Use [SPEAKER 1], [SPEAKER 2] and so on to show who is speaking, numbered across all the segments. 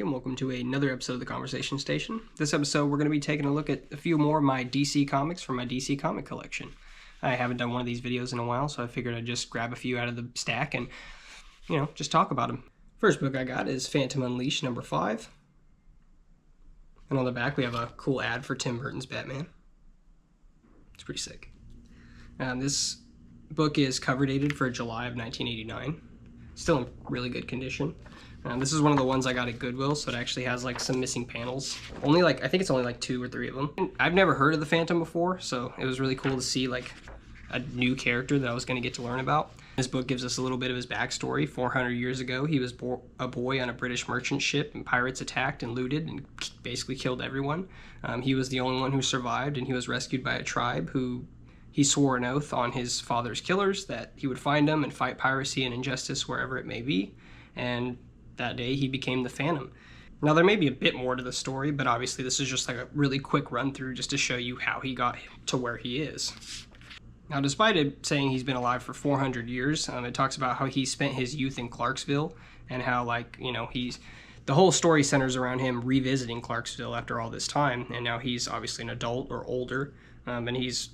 [SPEAKER 1] and welcome to another episode of The Conversation Station. This episode, we're going to be taking a look at a few more of my DC comics from my DC comic collection. I haven't done one of these videos in a while, so I figured I'd just grab a few out of the stack and, just talk about them. First book I got is Phantom Unleashed number 5. And on the back, we have a cool ad for Tim Burton's Batman. It's pretty sick. This book is cover dated for July of 1989. Still in really good condition. This is one of the ones I got at Goodwill, so it actually has like some missing panels. I think it's only like 2 or 3 of them. I've never heard of the Phantom before, so it was really cool to see like a new character that I was going to get to learn about. This book gives us a little bit of his backstory. 400 years ago, he was a boy on a British merchant ship, and pirates attacked and looted and basically killed everyone. He was the only one who survived, and he was rescued by a tribe who he swore an oath on his father's killers that he would find them and fight piracy and injustice wherever it may be. And that day he became the Phantom. Now there may be a bit more to the story, but obviously this is just like a really quick run through just to show you how he got to where he is. Now despite it saying he's been alive for 400 years, it talks about how he spent his youth in Clarksville and how the whole story centers around him revisiting Clarksville after all this time, and now he's obviously an adult or older, and he's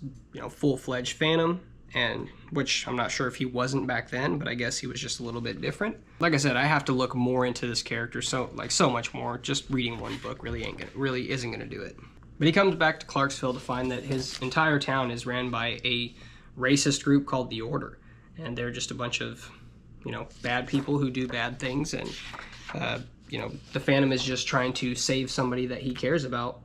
[SPEAKER 1] full-fledged Phantom. And which I'm not sure if he wasn't back then, but I guess he was just a little bit different. Like I said, I have to look more into this character, so much more. Just reading one book really isn't gonna do it. But he comes back to Clarksville to find that his entire town is ran by a racist group called the Order, and they're just a bunch of bad people who do bad things. And the Phantom is just trying to save somebody that he cares about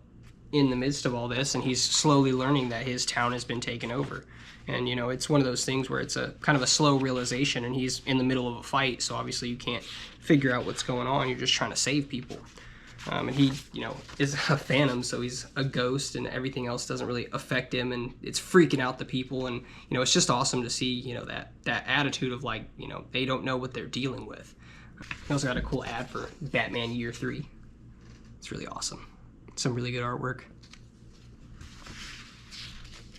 [SPEAKER 1] in the midst of all this, and he's slowly learning that his town has been taken over. And it's one of those things where it's a kind of a slow realization, and he's in the middle of a fight, so obviously you can't figure out what's going on. You're just trying to save people. And he, is a Phantom, so he's a ghost, and everything else doesn't really affect him, and it's freaking out the people. And it's just awesome to see that attitude of they don't know what they're dealing with. He also got a cool ad for Batman Year 3. It's really awesome. Some really good artwork.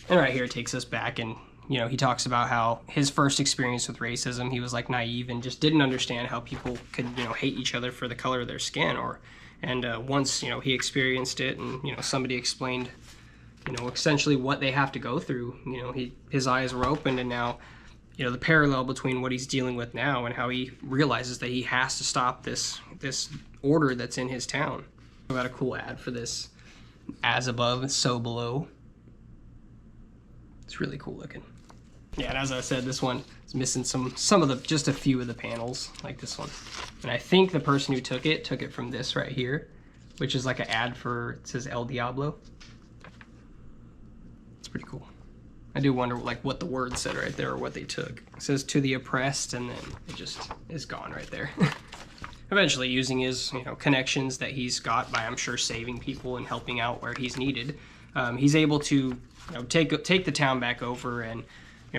[SPEAKER 1] And right here it takes us back, and he talks about how his first experience with racism, he was naive and just didn't understand how people could hate each other for the color of their skin. Once he experienced it, and somebody explained essentially what they have to go through, his eyes were opened, and now the parallel between what he's dealing with now and how he realizes that he has to stop this order that's in his town. I got a cool ad for this As Above, So Below. It's really cool looking. Yeah, and as I said, this one is missing just a few of the panels, like this one. And I think the person who took it from this right here, which is like an ad for, it says El Diablo. It's pretty cool. I do wonder what the word said right there, or what they took. It says to the oppressed, and then it just is gone right there. Eventually, using his connections that he's got by, I'm sure, saving people and helping out where he's needed, he's able to take the town back over and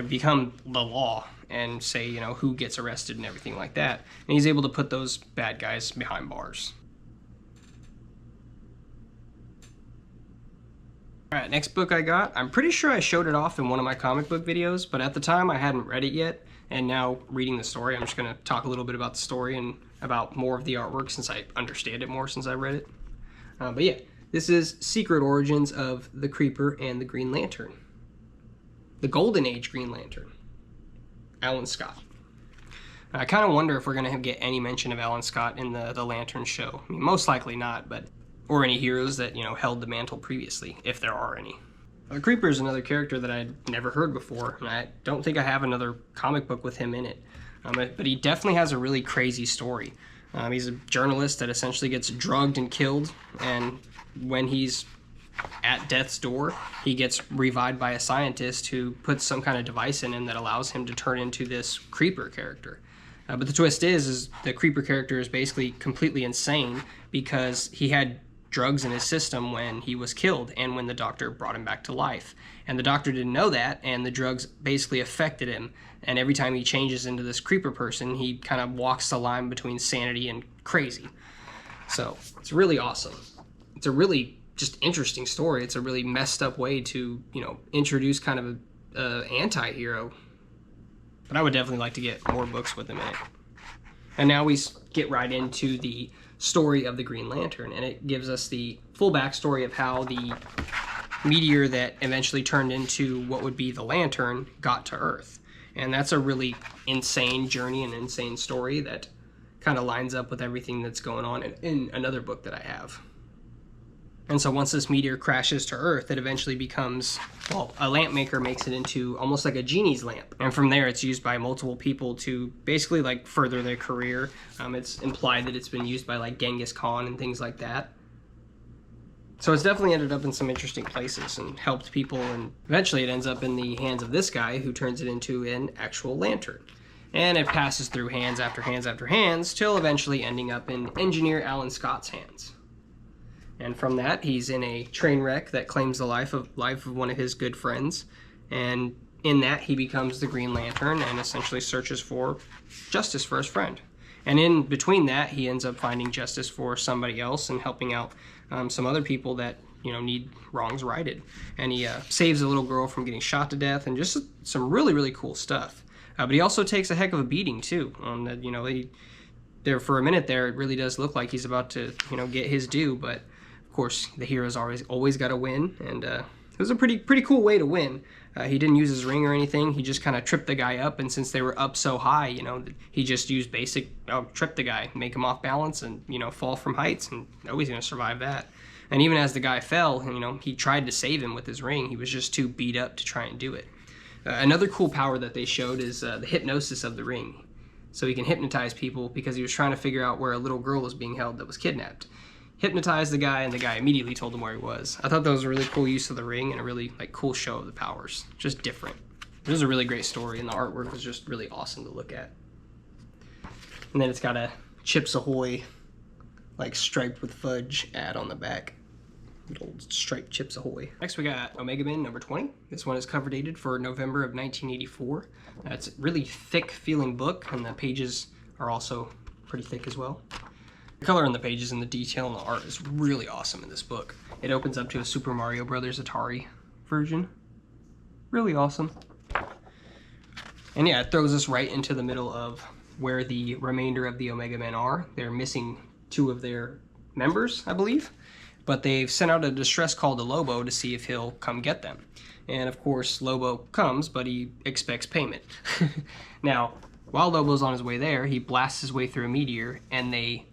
[SPEAKER 1] become the law and say who gets arrested and everything like that. And he's able to put those bad guys behind bars. All right, next book I got. I'm pretty sure I showed it off in one of my comic book videos, but at the time I hadn't read it yet. And now reading the story, I'm just going to talk a little bit about the story and about more of the artwork since I understand it more since I read it. But yeah, this is Secret Origins of the Creeper and the Green Lantern. The Golden Age Green Lantern. Alan Scott. I kind of wonder if we're going to get any mention of Alan Scott in the Lantern show. I mean, most likely not, or any heroes that held the mantle previously, if there are any. The Creeper is another character that I'd never heard before, and I don't think I have another comic book with him in it. But he definitely has a really crazy story. He's a journalist that essentially gets drugged and killed, and when he's at death's door, he gets revived by a scientist who puts some kind of device in him that allows him to turn into this Creeper character. But the twist is the Creeper character is basically completely insane because he had drugs in his system when he was killed and when the doctor brought him back to life. And the doctor didn't know that, and the drugs basically affected him. And every time he changes into this Creeper person, he kind of walks the line between sanity and crazy. So it's really awesome. It's a really just interesting story. It's a really messed up way to, introduce kind of a anti-hero. But I would definitely like to get more books with him in it. And now we get right into the story of the Green Lantern, and it gives us the full backstory of how the meteor that eventually turned into what would be the Lantern got to Earth. And that's a really insane journey and insane story that kind of lines up with everything that's going on in another book that I have. And so once this meteor crashes to Earth, it eventually becomes, well, a lamp maker makes it into almost like a genie's lamp. And from there, it's used by multiple people to basically like further their career. It's implied that it's been used by like Genghis Khan and things like that. So it's definitely ended up in some interesting places and helped people. And eventually it ends up in the hands of this guy who turns it into an actual lantern. And it passes through hands after hands after hands till eventually ending up in engineer Alan Scott's hands. And from that, he's in a train wreck that claims the life of one of his good friends. And in that, he becomes the Green Lantern and essentially searches for justice for his friend. And in between that, he ends up finding justice for somebody else and helping out some other people that, you know, need wrongs righted. And he saves a little girl from getting shot to death, and just some really, really cool stuff. But he also takes a heck of a beating too. You know, there for a minute there, it really does look like he's about to, you know, get his due. But of course, the hero's always got to win, and it was a pretty cool way to win. He didn't use his ring or anything. He just kind of tripped the guy up, and since they were up so high, you know, he just used basic, trip the guy, make him off balance, and, you know, fall from heights, and nobody's going to survive that. And even as the guy fell, you know, he tried to save him with his ring. He was just too beat up to try and do it. Another cool power that they showed is the hypnosis of the ring. So he can hypnotize people because he was trying to figure out where a little girl was being held that was kidnapped. Hypnotized the guy, and the guy immediately told him where he was. I thought that was a really cool use of the ring and a really like cool show of the powers. Just different. It was a really great story, and the artwork was just really awesome to look at. And then it's got a Chips Ahoy, like striped with fudge ad on the back. Little striped Chips Ahoy. Next we got Omega Men number 20. This one is cover dated for November of 1984. It's a really thick feeling book, and the pages are also pretty thick as well. The color on the pages and the detail and the art is really awesome in this book. It opens up to a Super Mario Brothers Atari version. Really awesome. And yeah, it throws us right into the middle of where the remainder of the Omega Men are. They're missing 2 of their members, I believe. But they've sent out a distress call to Lobo to see if he'll come get them. And of course, Lobo comes, but he expects payment. Now, while Lobo's on his way there, he blasts his way through a meteor, and they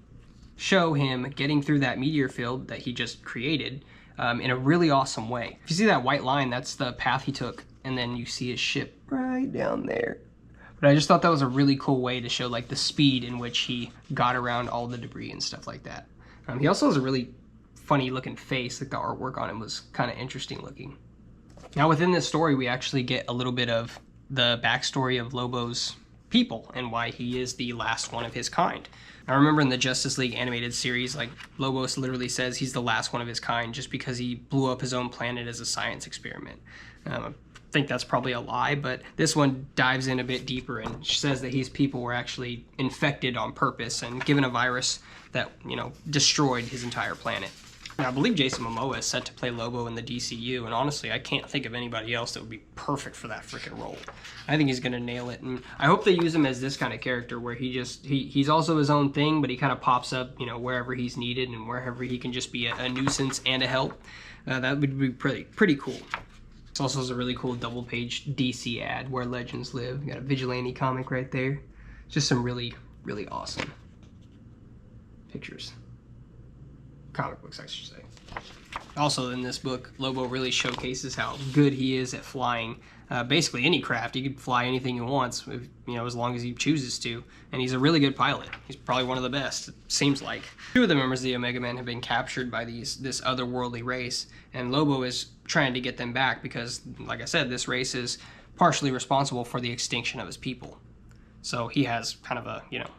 [SPEAKER 1] show him getting through that meteor field that he just created in a really awesome way. If you see that white line, that's the path he took, and then you see his ship right down there. But I just thought that was a really cool way to show like the speed in which he got around all the debris and stuff like that. He also has a really funny looking face. Like the artwork on him was kind of interesting looking. Now within this story, we actually get a little bit of the backstory of Lobo's people and why he is the last one of his kind. I remember in the Justice League animated series, like Lobos literally says he's the last one of his kind just because he blew up his own planet as a science experiment. I think that's probably a lie, but this one dives in a bit deeper and says that his people were actually infected on purpose and given a virus that, you know, destroyed his entire planet. Now, I believe Jason Momoa is set to play Lobo in the DCU, and honestly, I can't think of anybody else that would be perfect for that freaking role. I think he's going to nail it, and I hope they use him as this kind of character where he's also his own thing, but he kind of pops up, you know, wherever he's needed and wherever he can just be a nuisance and a help. That would be pretty cool. This also has a really cool double-page DC ad, Where Legends Live. You got a Vigilante comic right there. Just some really, really awesome pictures. Comic books, I should say. Also in this book, Lobo really showcases how good he is at flying basically any craft. He could fly anything he wants, if, you know, as long as he chooses to. And he's a really good pilot. He's probably one of the best, it seems like. 2 of the members of the Omega Men have been captured by this otherworldly race, and Lobo is trying to get them back because, like I said, this race is partially responsible for the extinction of his people. So he has kind of a, you know,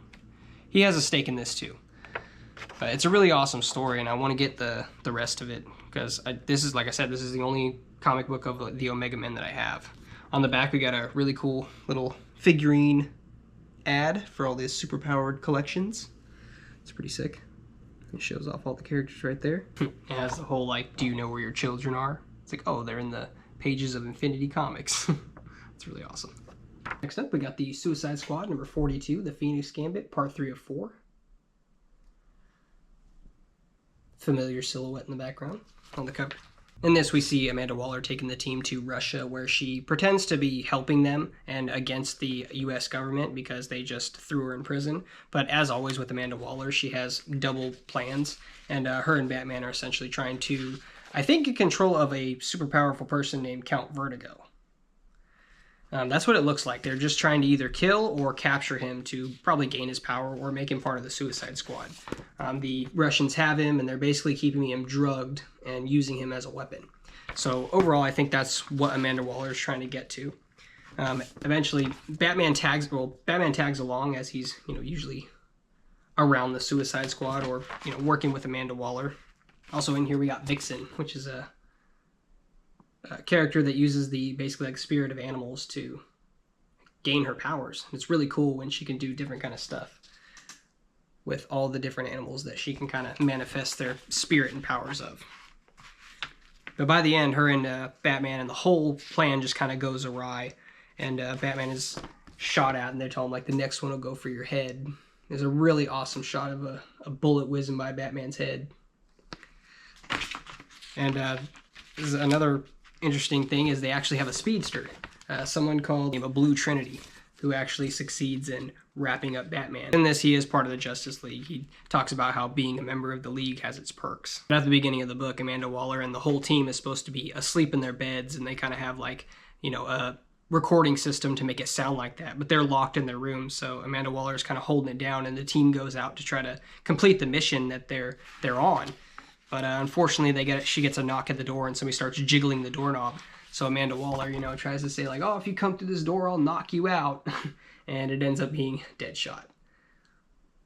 [SPEAKER 1] he has a stake in this too. But it's a really awesome story, and I want to get the rest of it because this is, like I said, this is the only comic book of the Omega Men that I have. On the back, we got a really cool little figurine ad for all these superpowered collections. It's pretty sick. It shows off all the characters right there. It has the whole, like, do you know where your children are? It's like, oh, they're in the pages of Infinity Comics. It's really awesome. Next up, we got the Suicide Squad number 42, The Phoenix Gambit, part 3 of 4. familiar silhouette in the background on the cover. In this, we see Amanda Waller taking the team to Russia, where she pretends to be helping them and against the U.S. government because they just threw her in prison. But as always with Amanda Waller, she has double plans, and her and Batman are essentially trying to, I think, get control of a super powerful person named Count Vertigo. That's what it looks like. They're just trying to either kill or capture him to probably gain his power or make him part of the Suicide Squad. The Russians have him, and they're basically keeping him drugged and using him as a weapon. So overall, I think that's what Amanda Waller is trying to get to. Eventually, Batman tags along as he's usually around the Suicide Squad or working with Amanda Waller. Also in here we got Vixen, which is a character that uses the basically like spirit of animals to gain her powers. It's really cool when she can do different kind of stuff with all the different animals that she can kind of manifest their spirit and powers of. But by the end, her and Batman and the whole plan just kind of goes awry, and Batman is shot at, and they tell him like the next one will go for your head. There's a really awesome shot of a bullet whizzing by Batman's head. And this is another interesting thing is they actually have a speedster, someone called a Blue Trinity, who actually succeeds in wrapping up Batman. In this, he is part of the Justice League. He talks about how being a member of the League has its perks. But at the beginning of the book, Amanda Waller and the whole team is supposed to be asleep in their beds, and they kind of have like, a recording system to make it sound like that, but they're locked in their rooms, so Amanda Waller is kind of holding it down, and the team goes out to try to complete the mission that they're on. But unfortunately, she gets a knock at the door, and somebody starts jiggling the doorknob. So Amanda Waller, tries to say like, "Oh, if you come through this door, I'll knock you out," and it ends up being Deadshot.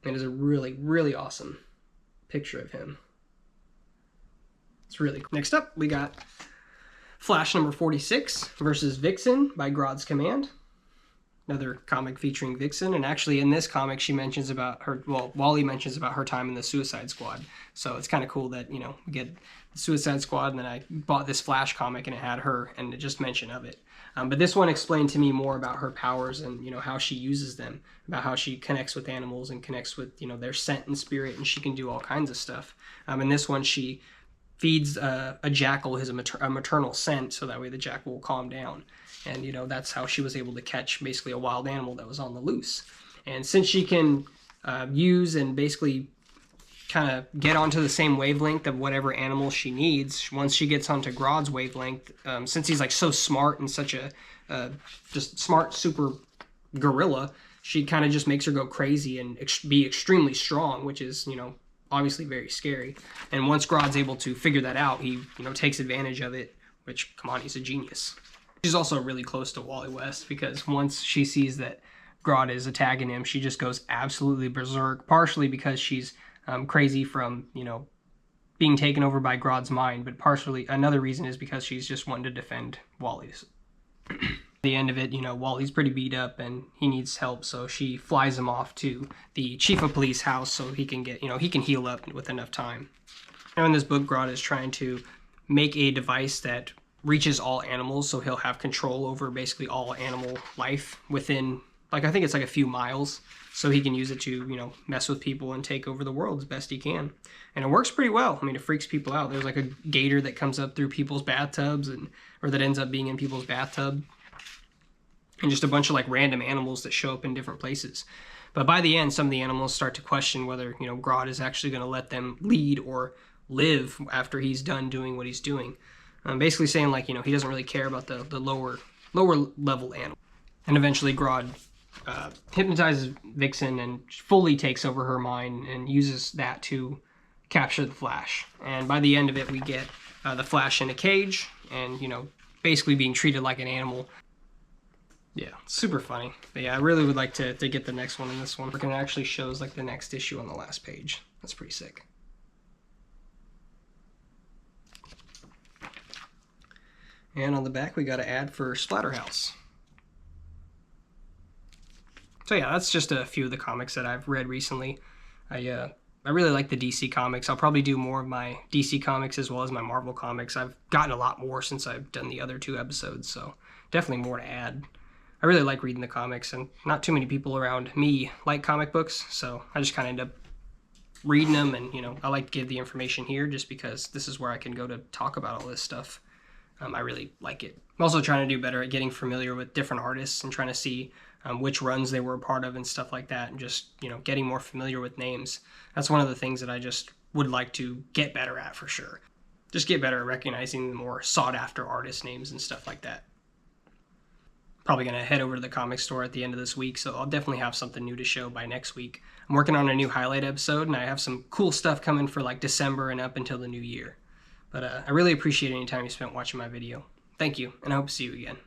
[SPEAKER 1] And it's a really, really awesome picture of him. It's really cool. Next up, we got Flash number 46 versus Vixen by Grodd's Command. Another comic featuring Vixen, and actually in this comic she mentions about her, Wally mentions about her time in the Suicide Squad. So it's kind of cool that, we get the Suicide Squad, and then I bought this Flash comic and it had her and it just mention of it. But this one explained to me more about her powers and, how she uses them, about how she connects with animals and connects with, their scent and spirit, and she can do all kinds of stuff. In this one, she feeds a jackal a maternal scent, so that way the jackal will calm down. And, that's how she was able to catch basically a wild animal that was on the loose. And since she can use and basically kind of get onto the same wavelength of whatever animal she needs, once she gets onto Grodd's wavelength, since he's like so smart and such a just smart super gorilla, she kind of just makes her go crazy and be extremely strong, which is, obviously very scary. And once Grodd's able to figure that out, he, takes advantage of it, which, come on, he's a genius. She's also really close to Wally West, because once she sees that Grodd is attacking him, she just goes absolutely berserk, partially because she's crazy from, being taken over by Grodd's mind, but partially another reason is because she's just wanting to defend Wally's. At the end of it, Wally's pretty beat up and he needs help, so she flies him off to the chief of police house so he can get, he can heal up with enough time. Now in this book, Grodd is trying to make a device that reaches all animals, so he'll have control over basically all animal life within, I think it's like a few miles, so he can use it to, mess with people and take over the world as best he can. And it works pretty well. It freaks people out. There's like a gator that comes up through people's bathtubs, or that ends up being in people's bathtub, and just a bunch of like random animals that show up in different places. But by the end, some of the animals start to question whether, Grodd is actually going to let them lead or live after he's done doing what he's doing. Basically saying like, he doesn't really care about the lower level animal. And eventually Grodd hypnotizes Vixen and fully takes over her mind and uses that to capture the Flash. And by the end of it, we get the Flash in a cage and, basically being treated like an animal. Yeah, super funny. But yeah, I really would like to get the next one in this one. It actually shows like the next issue on the last page. That's pretty sick. And on the back, we got an ad for Splatterhouse. So yeah, that's just a few of the comics that I've read recently. I really like the DC comics. I'll probably do more of my DC comics as well as my Marvel comics. I've gotten a lot more since I've done the other 2 episodes, so definitely more to add. I really like reading the comics, and not too many people around me like comic books, so I just kind of end up reading them, and I like to give the information here just because this is where I can go to talk about all this stuff. I really like it. I'm also trying to do better at getting familiar with different artists and trying to see which runs they were a part of and stuff like that, and just getting more familiar with names. That's one of the things that I just would like to get better at for sure. Just get better at recognizing the more sought after artist names and stuff like that. Probably going to head over to the comic store at the end of this week, so I'll definitely have something new to show by next week. I'm working on a new highlight episode, and I have some cool stuff coming for like December and up until the new year. But I really appreciate any time you spent watching my video. Thank you, and I hope to see you again.